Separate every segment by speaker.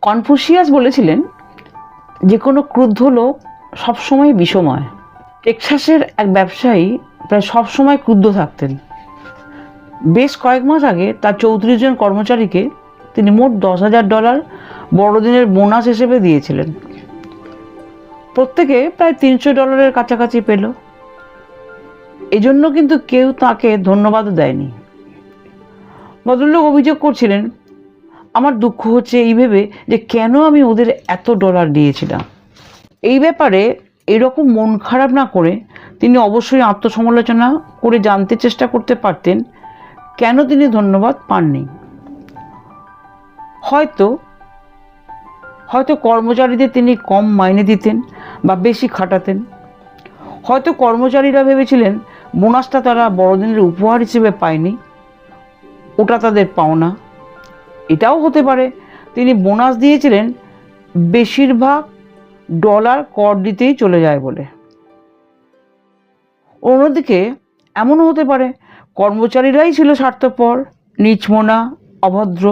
Speaker 1: Confucius বলেছিলেন, যে কোনো ক্রুদ্ধ লোক সবসময় বিষময়। টেক্সাসের এক ব্যবসায়ী প্রায় সবসময় ক্রুদ্ধ থাকতেন। বেশ কয়েক মাস আগে তার 34 জন কর্মচারীকে তিনি মোট $10,000 বড়দিনের বোনাস হিসেবে দিয়েছিলেন। প্রত্যেকে প্রায় $300 কাছাকাছি পেল। এজন্য কিন্তু কেউ তাকে ধন্যবাদও দেয়নি। ভদ্রলোক অভিযোগ করছিলেন, আমার দুঃখ হচ্ছে এই ভেবে যে কেন আমি ওদের এত ডলার দিয়েছিলাম। এই ব্যাপারে এরকম মন খারাপ না করে তিনি অবশ্যই আত্মসমালোচনা করে জানতে চেষ্টা করতে পারতেন কেন তিনি ধন্যবাদ পাননি। হয়তো কর্মচারীদের তিনি কম মাইনে দিতেন বা বেশি খাটাতেন। হয়তো কর্মচারীরা ভেবেছিলেন বোনাসটা তারা বড়দিনের উপহার হিসেবে পায়নি, ওটা তাদের পাওনা। এটাও হতে পারে তিনি বোনাস দিয়েছিলেন বেশিরভাগ ডলার কর দিতেই চলে যায় বলে। অন্যদিকে এমনও হতে পারে কর্মচারীরাই ছিল স্বার্থপর, নিচমনা, অভদ্র।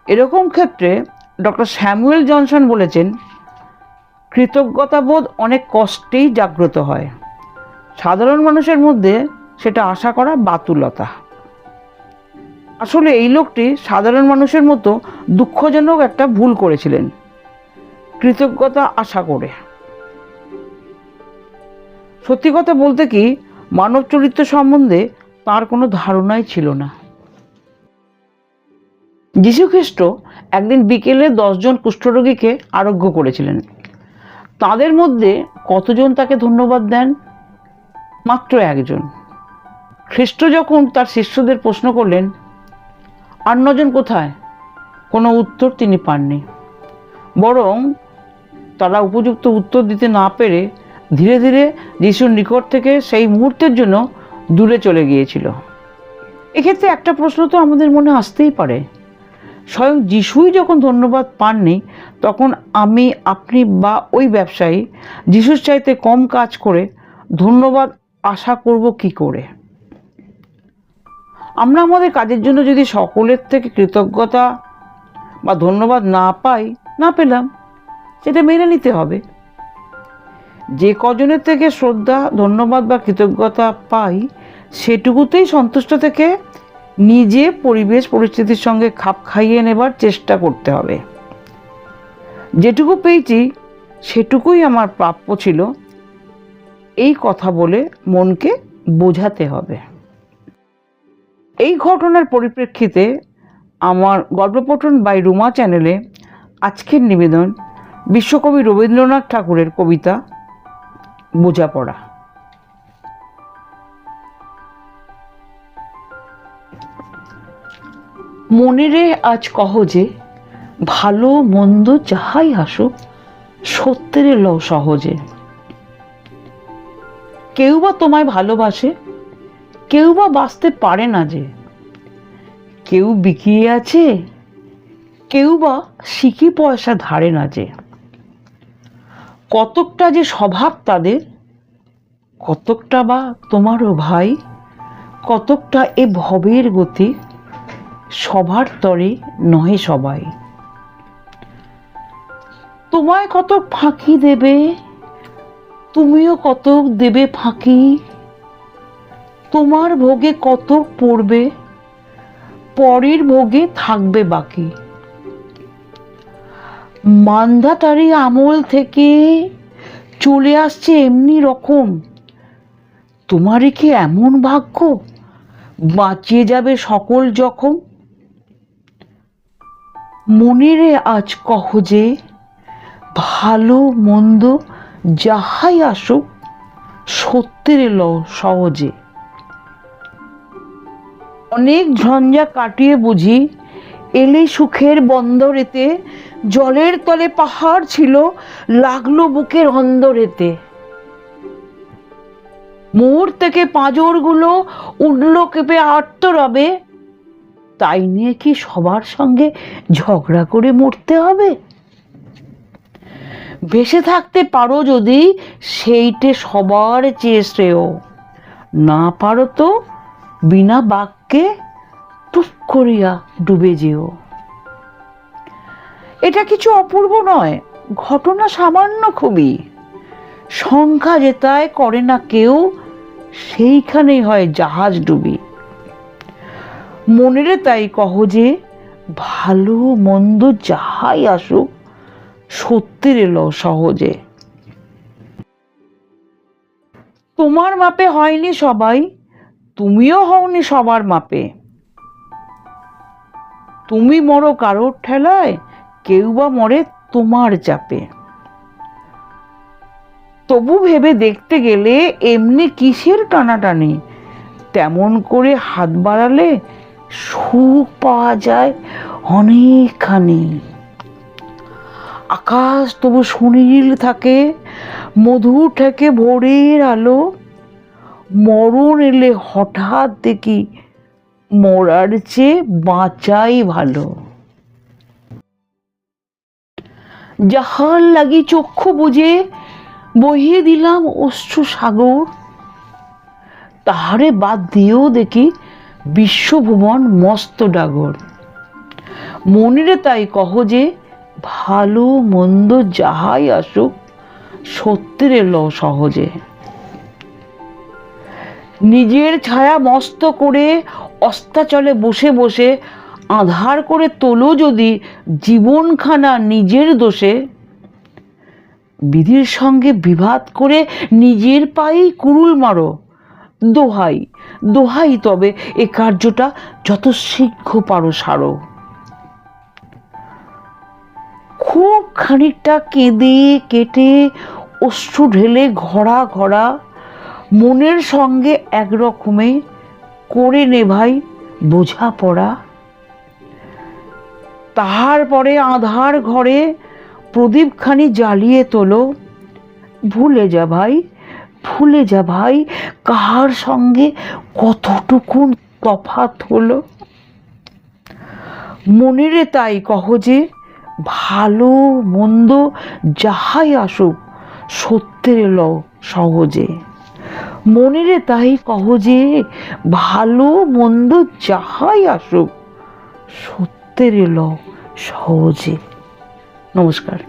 Speaker 1: এরকম ক্ষেত্রে ডক্টর স্যামুয়েল জনসন বলেছেন, কৃতজ্ঞতাবোধ অনেক কষ্টেই জাগ্রত হয়। সাধারণ মানুষের মধ্যে সেটা আশা করা বাতুলতা। আসলে এই লোকটি সাধারণ মানুষের মতো দুঃখজনক একটা ভুল করেছিলেন, কৃতজ্ঞতা আশা করে। সত্যি কথা বলতে কি, মানব চরিত্র সম্বন্ধে তার কোনো ধারণাই ছিল না। যীশুখ্রিস্ট একদিন বিকেলে 10 জন কুষ্ঠরোগীকে আরোগ্য করেছিলেন। তাদের মধ্যে কতজন তাকে ধন্যবাদ দেন? মাত্র 1 জন। খ্রিস্ট যখন তার শিষ্যদের প্রশ্ন করলেন, আর 9 জন কোথায়? কোনো উত্তর তিনি পাননি। বরং তারা উপযুক্ত উত্তর দিতে না পেরে ধীরে ধীরে যিশুর নিকট থেকে সেই মুহূর্তের জন্য দূরে চলে গিয়েছিল। এক্ষেত্রে একটা প্রশ্ন তো আমাদের মনে আসতেই পারে, স্বয়ং যিশুই যখন ধন্যবাদ পাননি, তখন আমি, আপনি বা ওই ব্যবসায়ী যিশুর চাইতে কম কাজ করে ধন্যবাদ আশা করব কি করে? আমরা আমাদের কাজের জন্য যদি সকলের থেকে কৃতজ্ঞতা বা ধন্যবাদ না পেলাম, সেটা মেনে নিতে হবে। যে কজনের থেকে শ্রদ্ধা, ধন্যবাদ বা কৃতজ্ঞতা পাই, সেটুকুতেই সন্তুষ্ট থেকে নিজে পরিবেশ পরিস্থিতির সঙ্গে খাপ খাইয়ে নেবার চেষ্টা করতে হবে। যেটুকু পেয়েছি সেটুকুই আমার প্রাপ্য ছিল, এই কথা বলে মনকে বোঝাতে হবে। এই ঘটনার পরিপ্রেক্ষিতে আমার গল্পপঠন বাই রুমা চ্যানেলে আজকের নিবেদন বিশ্বকবি রবীন্দ্রনাথ ঠাকুরের কবিতা বোঝাপড়া। মনেরে আজ কহ যে, ভালো মন্দ যাহাই আসুক, সত্যের লও সহজে। কেউ বা তোমায় ভালোবাসে, কেউ বা বাঁচতে পারে না যে। কেউ বিকিয়ে আছে, কেউ বা সিকি পয়সা ধারে না যে। কতকটা যে স্বভাব তাদের, কতকটা বা তোমারও ভাই, কতকটা এ ভবের গতি, সবার তরে নহে সবাই। তোমায় কতক ফাঁকি দেবে, তুমিও কতক দেবে ফাঁকি। তোমার ভোগে কতক পড়বে, পরের ভোগে থাকবে বাকি। মান্ধাতারি আমল থেকে চলে আসছে এমনি রকম, তোমারই কি এমন ভাগ্য, বাঁচিয়ে যাবে সকল জখম। মনেরে আজ কহ যে, ভালো মন্দ যাহাই আসুক, সত্যের লও সহজে। অনেক ঝঞ্ঝা কাটিয়ে বুঝি এলে সুখের বন্দরেতে, জলের তলে পাহাড় ছিল লাগলো বুকের অন্দরেতে। মোর থেকে পাঁজরগুলো উঠলো কেঁপে আর্তরবে, তাই নিয়ে কি সবার সঙ্গে ঝগড়া করে মরতে হবে? বেঁচে থাকতে পারো যদি, সেইটে সবার চেয়ে শ্রেয়। না পারো তো বিনা বাক্যে টুক করিয়া ডুবে যেও। এটা কিছু অপূর্ব নয়, ঘটনা সামান্য খুবই। সংখ্যা যেটায় করে না কেউ, সেইখানেই হয় জাহাজ ডুবি। মনেরে তাই কহ যে, ভালো মন্দ যাহাই আসুক, সত্যের এলো সহজে। তোমার মাপে হয়নি সবাই, তুমিও হওনি সবার মাপে। তুমি মরো কারোর ঠেলায়, কেউ বা মরে তোমার চাপে। তবু ভেবে দেখতে গেলে এমনি কিসের টানাটানি, তেমন করে হাত বাড়ালে সুখ পাওয়া যায় অনেকখানি। আকাশ তবু সুনীল থাকে, মধু ঠেকে ভোরের আলো। মরণ এলে হঠাৎ দেখি, মরার চেয়ে বাঁচাই ভালো। যাহার লাগি চক্ষু বুঝে বহিয়ে দিলাম অশ্রু সাগর, তাহারে বাদ দিয়েও দেখি বিশ্বভুবন মস্ত ডাগর। মনিরে তাই কহ যে, ভালো মন্দ যাহাই আসুক, সত্যের এলো সহজে। নিজের ছায়া মস্ত করে অস্তাচলে বসে বসে আঁধার করে তোলো যদি জীবনখানা নিজের দোষে, বিধির সঙ্গে বিবাদ করে নিজের পায়েই কুড়ুল মারো। দোহাই দোহাই তবে এ কার্যটা যত শীঘ্র পারো সারো। খুব খানিকটা কেঁদে কেটে অশ্রু ঢেলে ঘরা ঘরা মনের সঙ্গে একরকমে করে নে ভাই বোঝাপড়া। তাহার পরে আধার ঘরে প্রদীপখানি জ্বালিয়ে তোলো। ভুলে যা ভাই, ভুলে যা ভাই, কার সঙ্গে কতটুকুন তফাৎ হলো। মনেরে তাই কহ যে, ভালো মন্দ যাহাই আসুক, সত্যের এলো সহজে। মনেরে তাই কহ যে, ভালো মন্দ যাহাই আসুক, সত্যের এলো সহজে। নমস্কার।